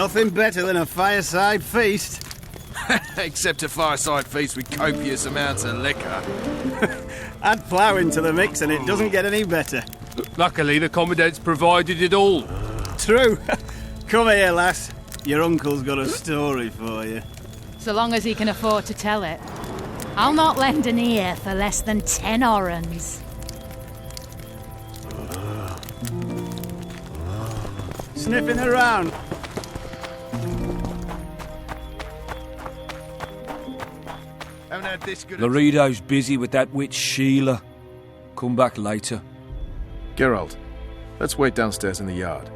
Nothing better than a fireside feast. Except a fireside feast with copious amounts of liquor. Add plough into the mix and it doesn't get any better. Luckily, the Commandant's provided it all. True. Come here, lass. Your uncle's got a story for you. So long as he can afford to tell it. I'll not lend an ear for less than 10 orens. Sniffing around. Haven't had this good. Laredo's busy with that witch Sheila. Come back later. Geralt, let's wait downstairs in the yard.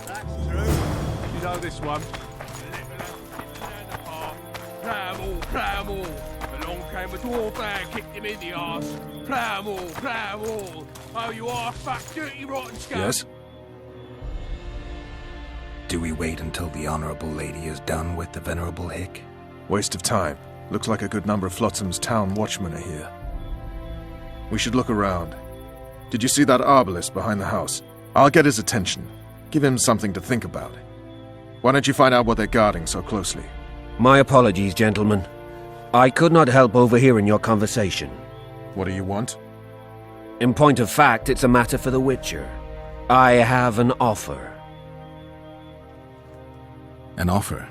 That's true. You know this one. Plough 'em all. Along came a dwarf and kicked him in the arse. Plough 'em all. Oh, you arse-fuck, dirty rotten scum. Yes? Do we wait until the honorable lady is done with the venerable hick? Waste of time. Looks like a good number of Flotsam's town watchmen are here. We should look around. Did you see that arbalist behind the house? I'll get his attention. Give him something to think about. Why don't you find out what they're guarding so closely? My apologies, gentlemen. I could not help overhearing your conversation. What do you want? In point of fact, it's a matter for the Witcher. I have an offer. An offer?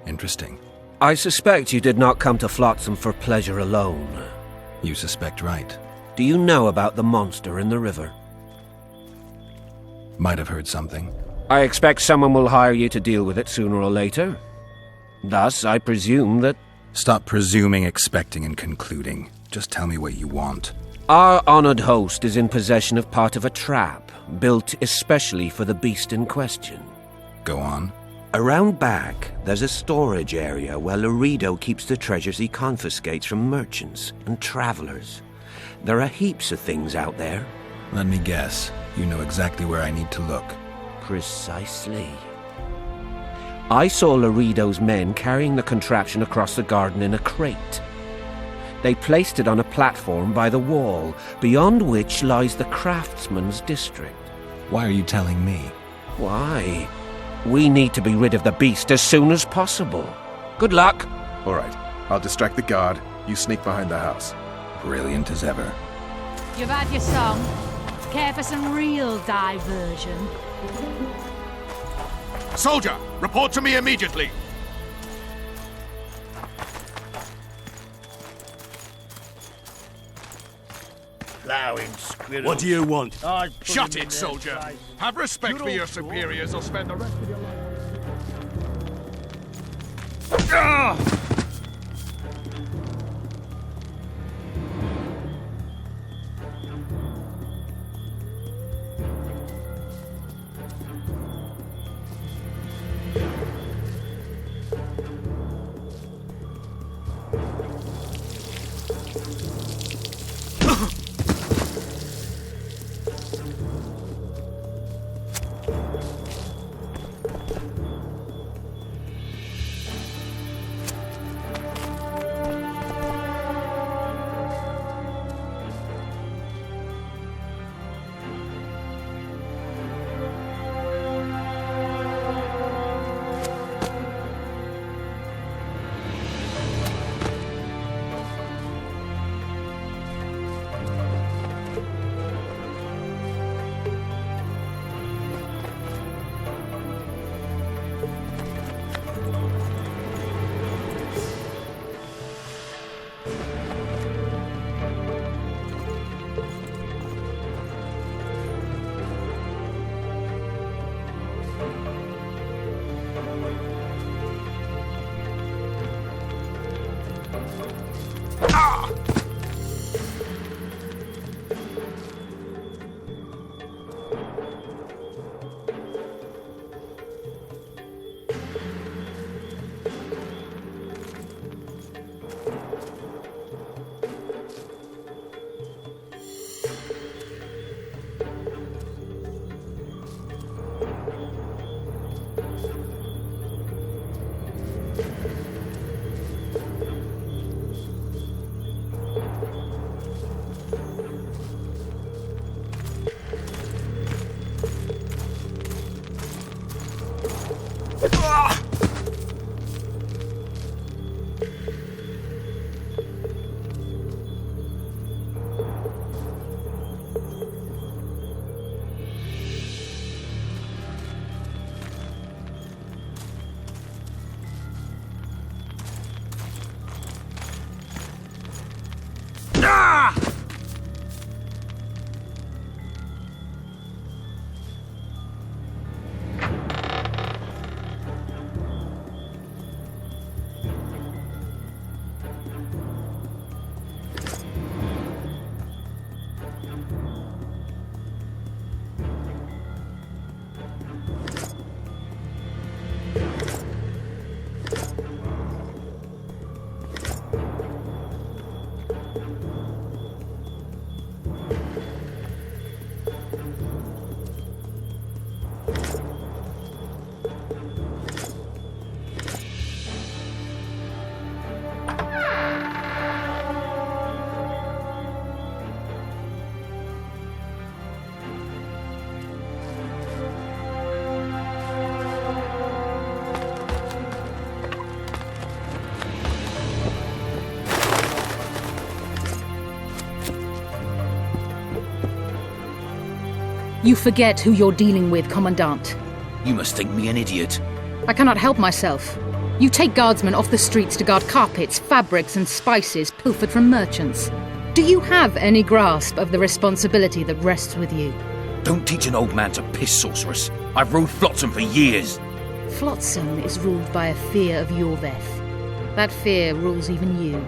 Interesting. I suspect you did not come to Flotsam for pleasure alone. You suspect right. Do you know about the monster in the river? Might have heard something. I expect someone will hire you to deal with it sooner or later. Thus, I presume that... Stop presuming, expecting, and concluding. Just tell me what you want. Our honored host is in possession of part of a trap, built especially for the beast in question. Go on. Around back, there's a storage area where Laredo keeps the treasures he confiscates from merchants and travelers. There are heaps of things out there. Let me guess. You know exactly where I need to look. Precisely. I saw Laredo's men carrying the contraption across the garden in a crate. They placed it on a platform by the wall, beyond which lies the craftsman's district. Why are you telling me? Why? We need to be rid of the beast as soon as possible. Good luck. All right. I'll distract the guard. You sneak behind the house. Brilliant as ever. You've had your song. Care for some real diversion? Soldier, report to me immediately. What do you want? Shut it, soldier. Have respect for your superiors or spend the rest of your life. You forget who you're dealing with, Commandant. You must think me an idiot. I cannot help myself. You take guardsmen off the streets to guard carpets, fabrics and spices pilfered from merchants. Do you have any grasp of the responsibility that rests with you? Don't teach an old man to piss, sorceress. I've ruled Flotsam for years. Flotsam is ruled by a fear of Iorveth. That fear rules even you.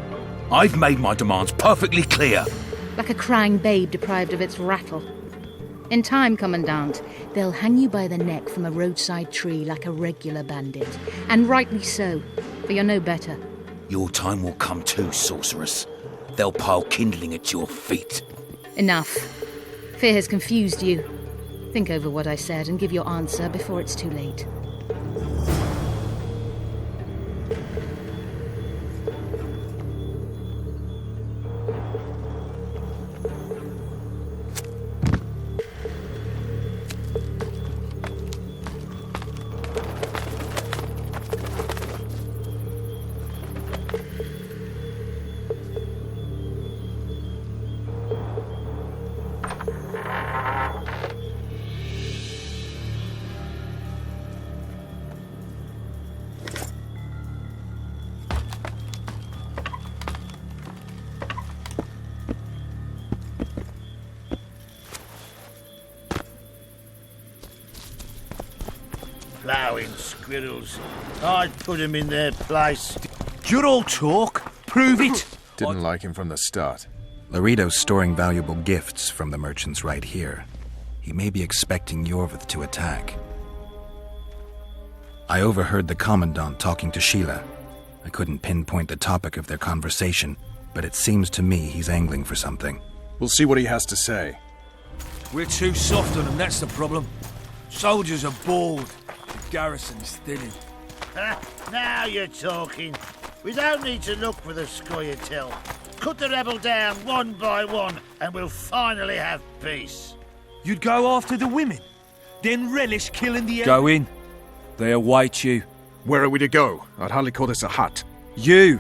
I've made my demands perfectly clear. Like a crying babe deprived of its rattle. In time, Commandant, they'll hang you by the neck from a roadside tree like a regular bandit. And rightly so, for you're no better. Your time will come too, sorceress. They'll pile kindling at your feet. Enough. Fear has confused you. Think over what I said and give your answer before it's too late. Ploughing squirrels. I'd put him in their place. You're all talk. Prove it. Didn't like him from the start. Laredo's storing valuable gifts from the merchants right here. He may be expecting Iorveth to attack. I overheard the Commandant talking to Síle. I couldn't pinpoint the topic of their conversation, but it seems to me he's angling for something. We'll see what he has to say. We're too soft on them, that's the problem. Soldiers are bored. The garrison's thinning. Now you're talking. We don't need to look for the Scoia'tael. Cut the rebel down one by one, and we'll finally have peace. You'd go after the women, then relish killing the... Go in. They await you. Where are we to go? I'd hardly call this a hut. You,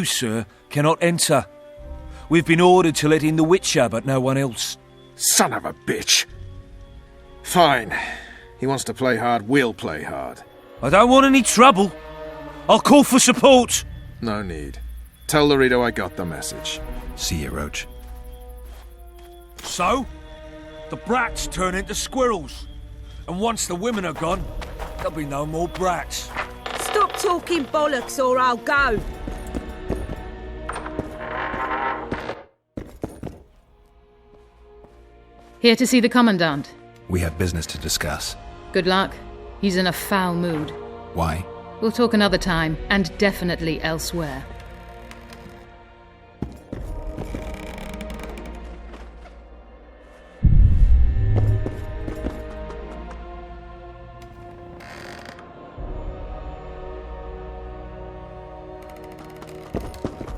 sir, cannot enter. We've been ordered to let in the Witcher, but no one else. Son of a bitch. Fine. He wants to play hard, we'll play hard. I don't want any trouble. I'll call for support. No need. Tell Laredo I got the message. See you, Roach. So? The brats turn into squirrels. And once the women are gone, there'll be no more brats. Stop talking bollocks or I'll go. Here to see the Commandant. We have business to discuss. Good luck. He's in a foul mood. Why? We'll talk another time, and definitely elsewhere.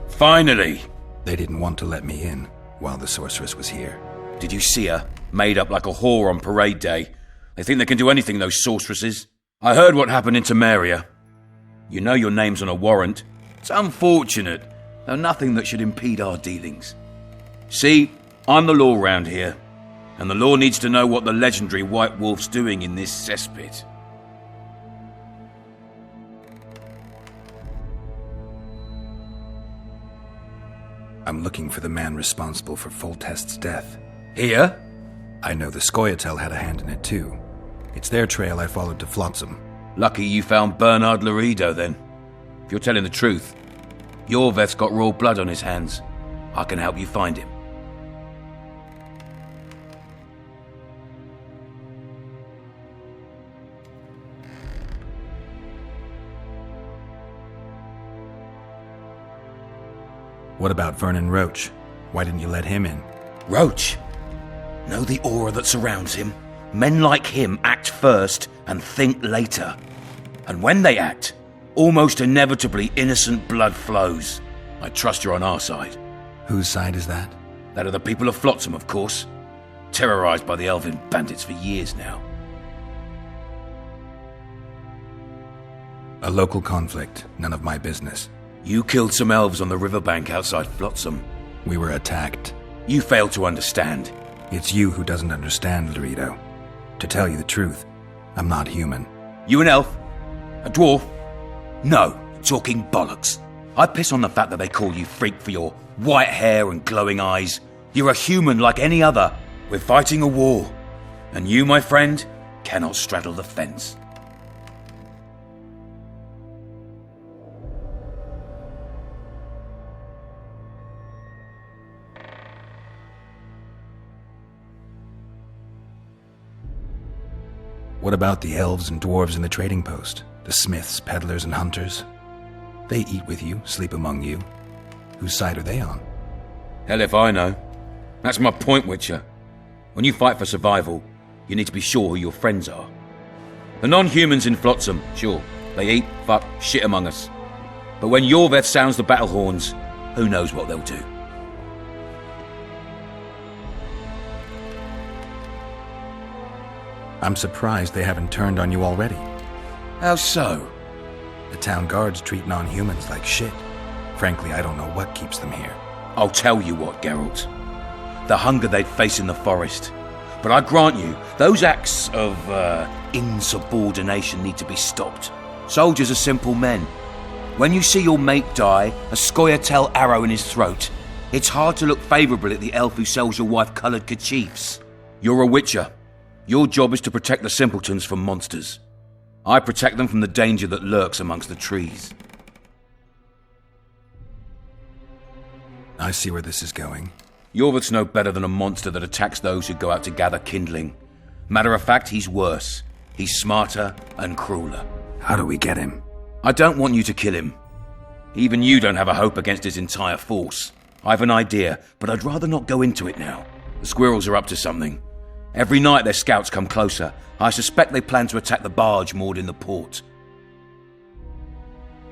Finally! They didn't want to let me in while the sorceress was here. Did you see her? Made up like a whore on parade day. They think they can do anything, those sorceresses. I heard what happened in Temeria. You know your name's on a warrant. It's unfortunate, though nothing that should impede our dealings. See, I'm the law round here, and the law needs to know what the legendary White Wolf's doing in this cesspit. I'm looking for the man responsible for Foltest's death. Here? I know the Scoia'tael had a hand in it too. It's their trail I followed to Flotsam. Lucky you found Bernard Laredo, then. If you're telling the truth, Iorveth's got royal blood on his hands. I can help you find him. What about Vernon Roach? Why didn't you let him in? Roach? Know the aura that surrounds him? Men like him act first and think later. And when they act, almost inevitably innocent blood flows. I trust you're on our side. Whose side is that? That of the people of Flotsam, of course. Terrorized by the elven bandits for years now. A local conflict, none of my business. You killed some elves on the riverbank outside Flotsam. We were attacked. You failed to understand. It's you who doesn't understand, Laredo. To tell you the truth, I'm not human. You an elf? A dwarf? No, talking bollocks. I piss on the fact that they call you freak for your white hair and glowing eyes. You're a human like any other. We're fighting a war. And you, my friend, cannot straddle the fence. What about the elves and dwarves in the trading post? The smiths, peddlers, and hunters? They eat with you, sleep among you. Whose side are they on? Hell if I know. That's my point, Witcher. When you fight for survival, you need to be sure who your friends are. The non-humans in Flotsam, sure, they eat, fuck, shit among us. But when Iorveth sounds the battle horns, who knows what they'll do. I'm surprised they haven't turned on you already. How so? The town guards treat non-humans like shit. Frankly, I don't know what keeps them here. I'll tell you what, Geralt. The hunger they'd face in the forest. But I grant you, those acts of, insubordination need to be stopped. Soldiers are simple men. When you see your mate die, a scoia'tael arrow in his throat, it's hard to look favourably at the elf who sells your wife coloured kerchiefs. You're a witcher. Your job is to protect the simpletons from monsters. I protect them from the danger that lurks amongst the trees. I see where this is going. Iorveth's no better than a monster that attacks those who go out to gather kindling. Matter of fact, he's worse. He's smarter and crueler. How do we get him? I don't want you to kill him. Even you don't have a hope against his entire force. I've an idea, but I'd rather not go into it now. The squirrels are up to something. Every night their scouts come closer. I suspect they plan to attack the barge moored in the port.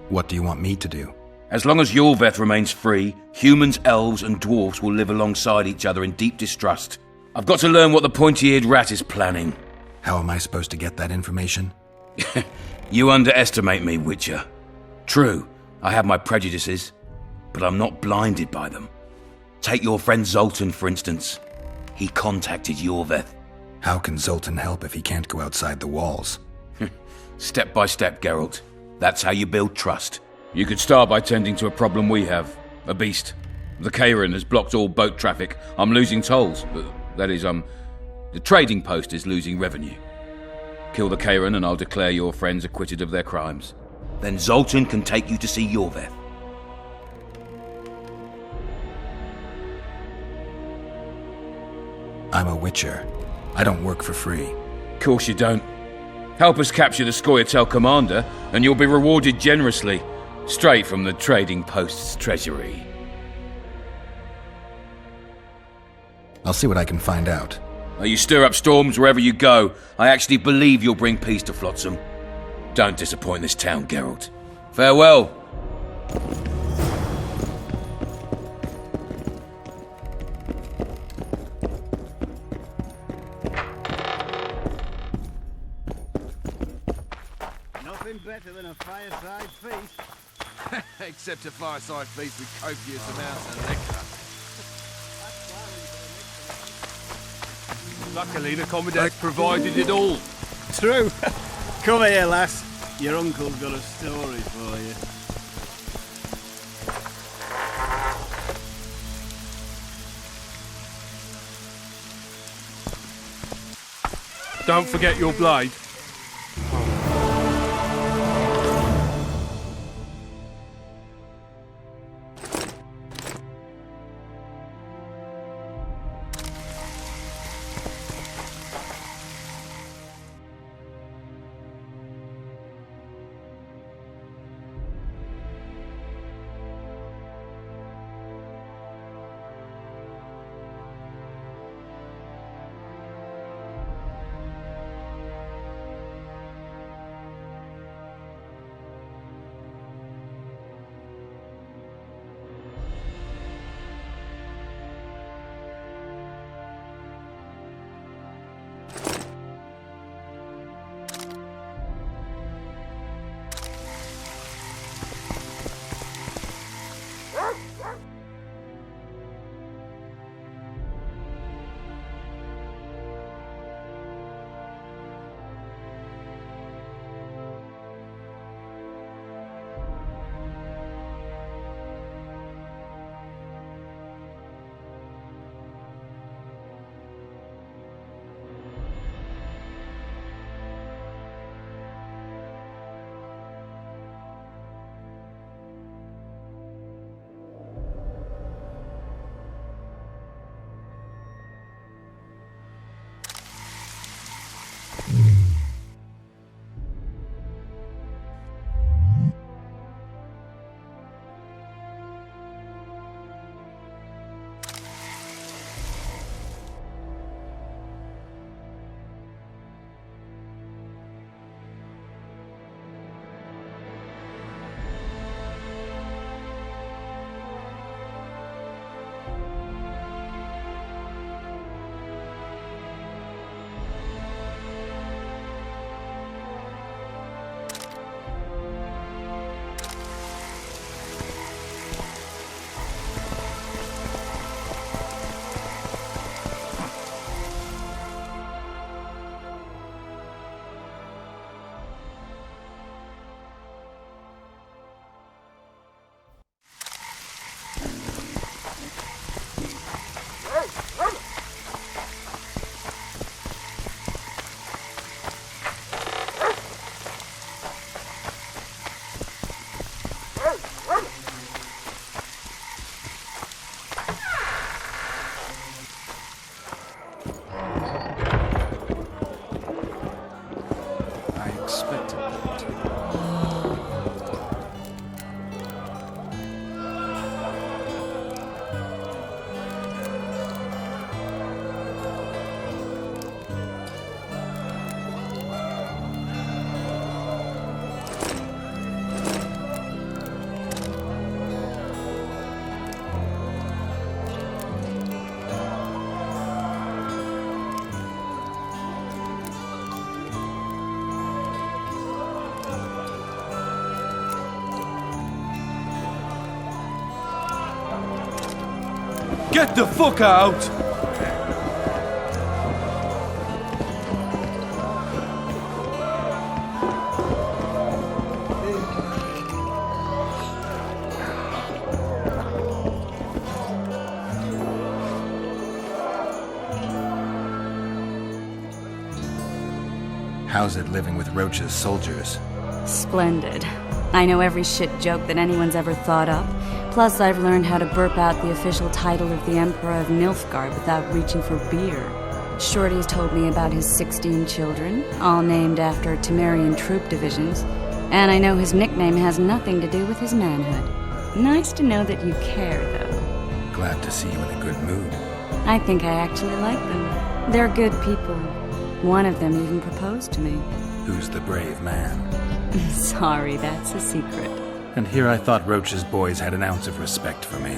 What do you want me to do? As long as Iorveth remains free, humans, elves, and dwarfs will live alongside each other in deep distrust. I've got to learn what the pointy-eared rat is planning. How am I supposed to get that information? You underestimate me, Witcher. True, I have my prejudices, but I'm not blinded by them. Take your friend Zoltan, for instance. He contacted Iorveth. How can Zoltan help if he can't go outside the walls? Step by step, Geralt. That's how you build trust. You could start by tending to a problem we have. A beast. The Aedirn has blocked all boat traffic. I'm losing tolls. That is, the trading post is losing revenue. Kill the Aedirn and I'll declare your friends acquitted of their crimes. Then Zoltan can take you to see Iorveth. I'm a witcher. I don't work for free. Of course you don't. Help us capture the scoia'tael commander, and you'll be rewarded generously, straight from the trading post's treasury. I'll see what I can find out. You stir up storms wherever you go. I actually believe you'll bring peace to Flotsam. Don't disappoint this town, Geralt. Farewell. Nothing better than a fireside feast. Except a fireside feast with copious amounts of liquor. Luckily, the Commandant's provided it all. True. Come here, lass. Your uncle's got a story for you. Don't forget your blade. Get the fuck out! How's it living with Roach's soldiers? Splendid. I know every shit joke that anyone's ever thought up. Plus, I've learned how to burp out the official title of the Emperor of Nilfgaard without reaching for beer. Shorty's told me about his 16 children, all named after Temerian troop divisions, and I know his nickname has nothing to do with his manhood. Nice to know that you care, though. Glad to see you in a good mood. I think I actually like them. They're good people. One of them even proposed to me. Who's the brave man? Sorry, that's a secret. And here I thought Roach's boys had an ounce of respect for me.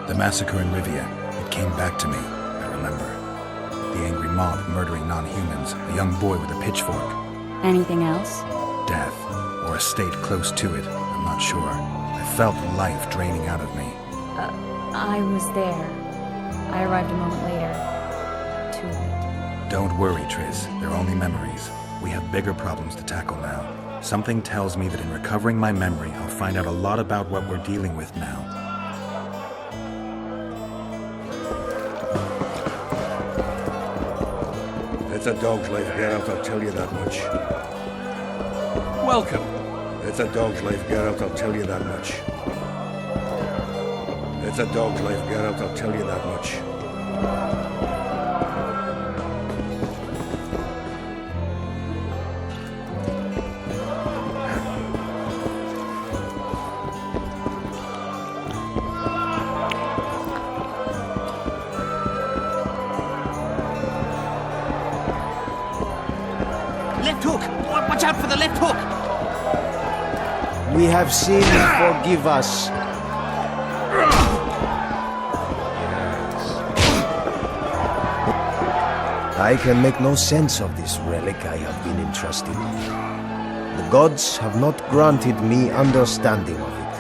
The massacre in Rivia, it came back to me, I remember. The angry mob murdering non-humans, a young boy with a pitchfork. Anything else? Death, or a state close to it, I'm not sure. I felt life draining out of me. I was there. I arrived a moment later. Too late. Don't worry, Triss. They're only memories. We have bigger problems to tackle now. Something tells me that in recovering my memory, I'll find out a lot about what we're dealing with now. It's a dog's life, Geralt, I'll tell you that much. Welcome. It's a dog's life, Geralt, I'll tell you that much. It's a dog's life, Geralt, I'll tell you that much. Left hook! Watch out for the left hook! We have sinned, forgive us. I can make no sense of this relic I have been entrusted with. The gods have not granted me understanding of it.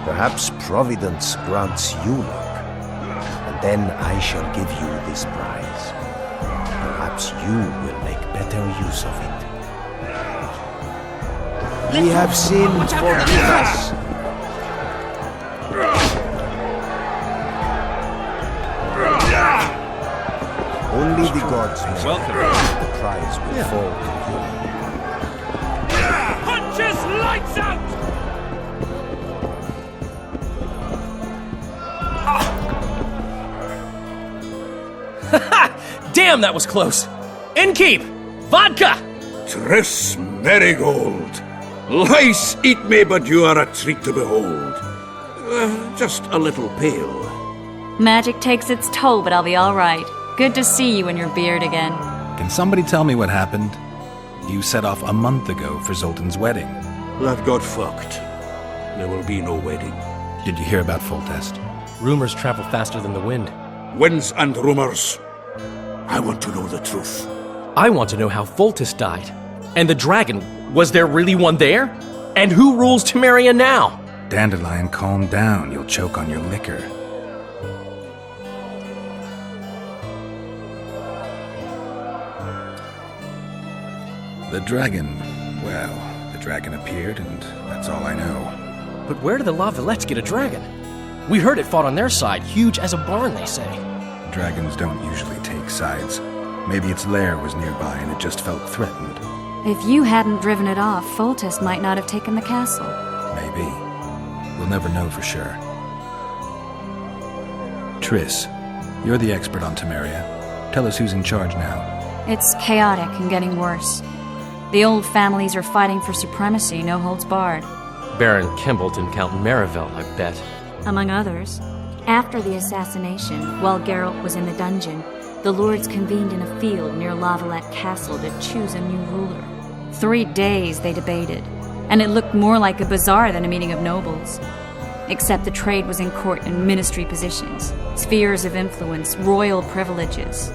Perhaps Providence grants you luck, and then I shall give you this prize. Perhaps you will make better use of it. We have sinned, forgive us. Only the gods know the prize will fall to you. Punches lights out! Damn, that was close! Innkeep! Vodka! Triss Marigold! Lice eat me, but you are a treat to behold. Just a little pale. Magic takes its toll, but I'll be all right. Good to see you in your beard again. Can somebody tell me what happened? You set off a month ago for Zoltan's wedding. That got fucked. There will be no wedding. Did you hear about Foltest? Rumors travel faster than the wind. Winds and rumors. I want to know the truth. I want to know how Foltest died. And the dragon, was there really one there? And who rules Temeria now? Dandelion, calm down. You'll choke on your liquor. The dragon, well, the dragon appeared, and that's all I know. But where did the La Villettes get a dragon? We heard it fought on their side, huge as a barn, they say. Dragons don't usually take sides. Maybe its lair was nearby and it just felt threatened. If you hadn't driven it off, Foltest might not have taken the castle. Maybe. We'll never know for sure. Triss, you're the expert on Temeria. Tell us who's in charge now. It's chaotic and getting worse. The old families are fighting for supremacy, no holds barred. Baron Kimbalt and Count Marivel, I bet. Among others. After the assassination, while Geralt was in the dungeon, the lords convened in a field near La Villette Castle to choose a new ruler. 3 days they debated, and it looked more like a bazaar than a meeting of nobles. Except the trade was in court and ministry positions, spheres of influence, royal privileges.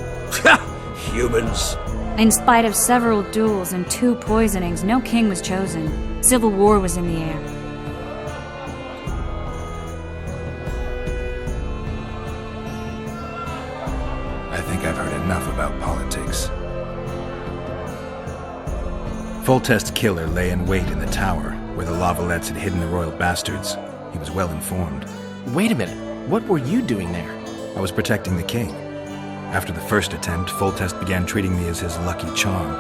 Humans. In spite of several duels and 2 poisonings, no king was chosen. Civil war was in the air. Foltest's killer lay in wait in the tower, where the Lavalettes had hidden the royal bastards. He was well informed. Wait a minute. What were you doing there? I was protecting the king. After the first attempt, Foltest began treating me as his lucky charm.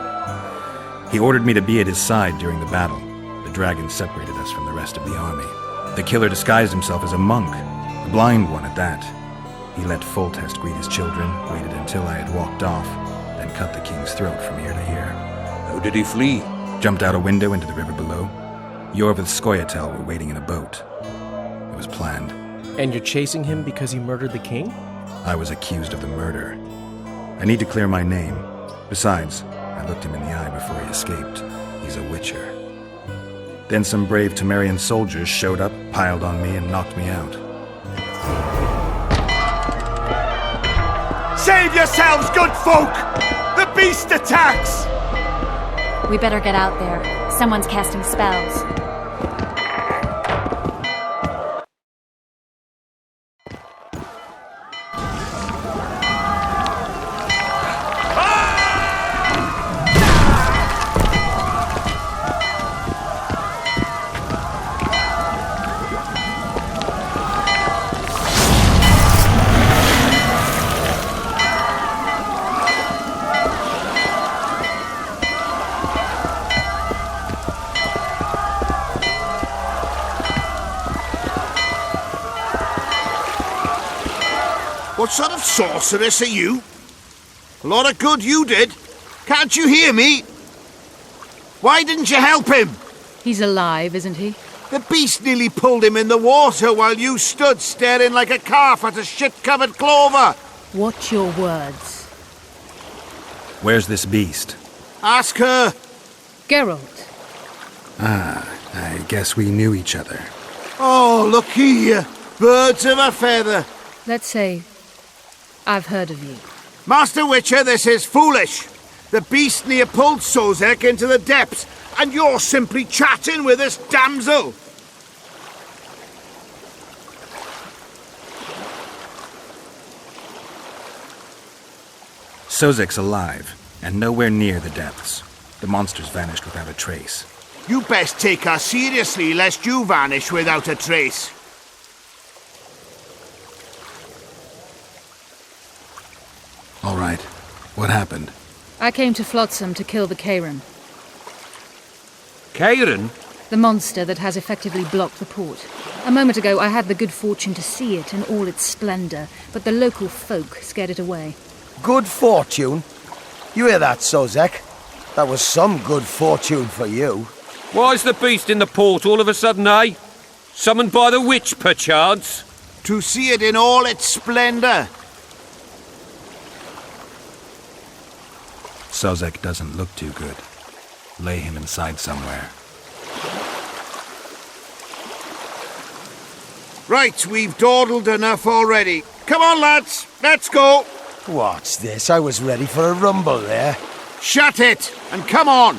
He ordered me to be at his side during the battle. The dragon separated us from the rest of the army. The killer disguised himself as a monk, a blind one at that. He let Foltest greet his children, waited until I had walked off, then cut the king's throat from ear to ear. How did he flee? Jumped out a window into the river below. Iorveth's Skoyatel were waiting in a boat. It was planned. And you're chasing him because he murdered the king? I was accused of the murder. I need to clear my name. Besides, I looked him in the eye before he escaped. He's a witcher. Then some brave Temerian soldiers showed up, piled on me, and knocked me out. Save yourselves, good folk! The beast attacks! We better get out there. Someone's casting spells. What sort of sorceress are you? A lot of good you did. Can't you hear me? Why didn't you help him? He's alive, isn't he? The beast nearly pulled him in the water while you stood staring like a calf at a shit-covered clover. Watch your words. Where's this beast? Ask her. Geralt. Ah, I guess we knew each other. Oh, look here. Birds of a feather. Let's say I've heard of you. Master Witcher, this is foolish. The beast near pulled Sozek into the depths, and you're simply chatting with this damsel. Sozek's alive, and nowhere near the depths. The monster's vanished without a trace. You best take her seriously, lest you vanish without a trace. All right. What happened? I came to Flotsam to kill the Aedirn. Aedirn? The monster that has effectively blocked the port. A moment ago, I had the good fortune to see it in all its splendor, but the local folk scared it away. Good fortune? You hear that, Sozek? That was some good fortune for you. Why's the beast in the port all of a sudden, eh? Summoned by the witch, perchance? To see it in all its splendor. Sozek doesn't look too good. Lay him inside somewhere. Right, we've dawdled enough already. Come on, lads, let's go. What's this? I was ready for a rumble there. Shut it, and come on.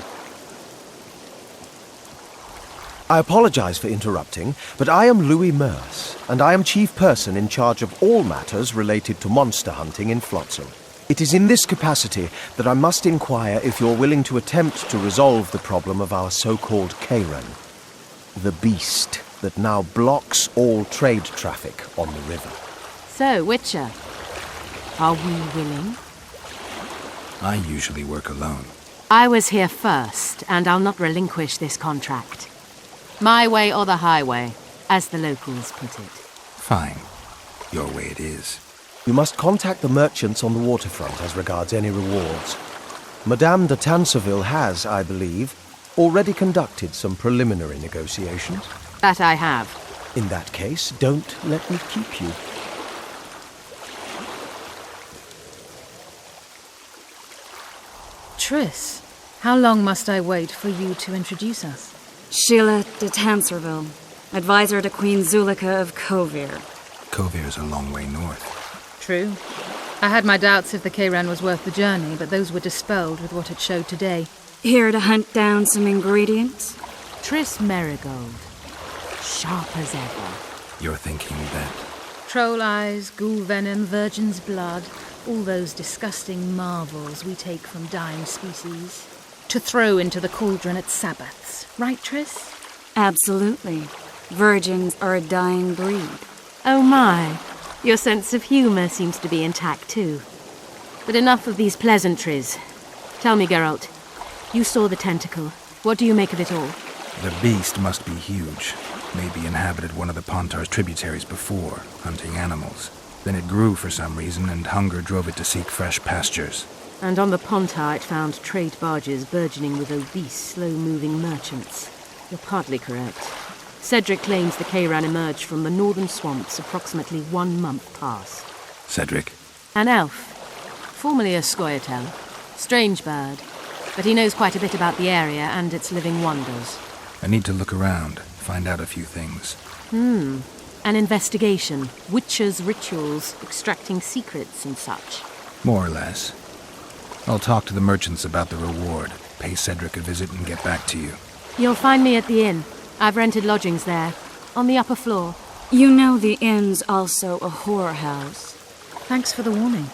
I apologize for interrupting, but I am Louis Merce, and I am chief person in charge of all matters related to monster hunting in Flotsam. It is in this capacity that I must inquire if you're willing to attempt to resolve the problem of our so-called Aedirn, the beast that now blocks all trade traffic on the river. So, Witcher, are we willing? I usually work alone. I was here first, and I'll not relinquish this contract. My way or the highway, as the locals put it. Fine. Your way it is. You must contact the merchants on the waterfront as regards any rewards. Madame de Tansarville has, I believe, already conducted some preliminary negotiations. That I have. In that case, don't let me keep you. Triss, how long must I wait for you to introduce us? Síle de Tansarville, advisor to Queen Zulika of Kovir. Kovir's a long way north. True. I had my doubts if the Aedirn was worth the journey, but those were dispelled with what it showed today. Here to hunt down some ingredients? Triss Merigold. Sharp as ever. You're thinking that? Troll eyes, ghoul venom, virgin's blood, all those disgusting marvels we take from dying species. to throw into the cauldron at Sabbaths. Right, Triss? Absolutely. Virgins are a dying breed. Oh my. Your sense of humour seems to be intact too. But enough of these pleasantries. Tell me, Geralt. You saw the tentacle. What do you make of it all? The beast must be huge. Maybe inhabited one of the Pontar's tributaries before, hunting animals. Then it grew for some reason, and hunger drove it to seek fresh pastures. And on the Pontar it found trade barges burgeoning with obese, slow-moving merchants. You're partly correct. Cedric claims the Kayran emerged from the northern swamps approximately 1 month past. Cedric? An elf. Formerly a scoia'tael. Strange bird. But he knows quite a bit about the area and its living wonders. I need to look around, find out a few things. An investigation. Witches' rituals, extracting secrets and such. More or less. I'll talk to the merchants about the reward, pay Cedric a visit and get back to you. You'll find me at the inn. I've rented lodgings there, on the upper floor. You know the inn's also a whorehouse. Thanks for the warning.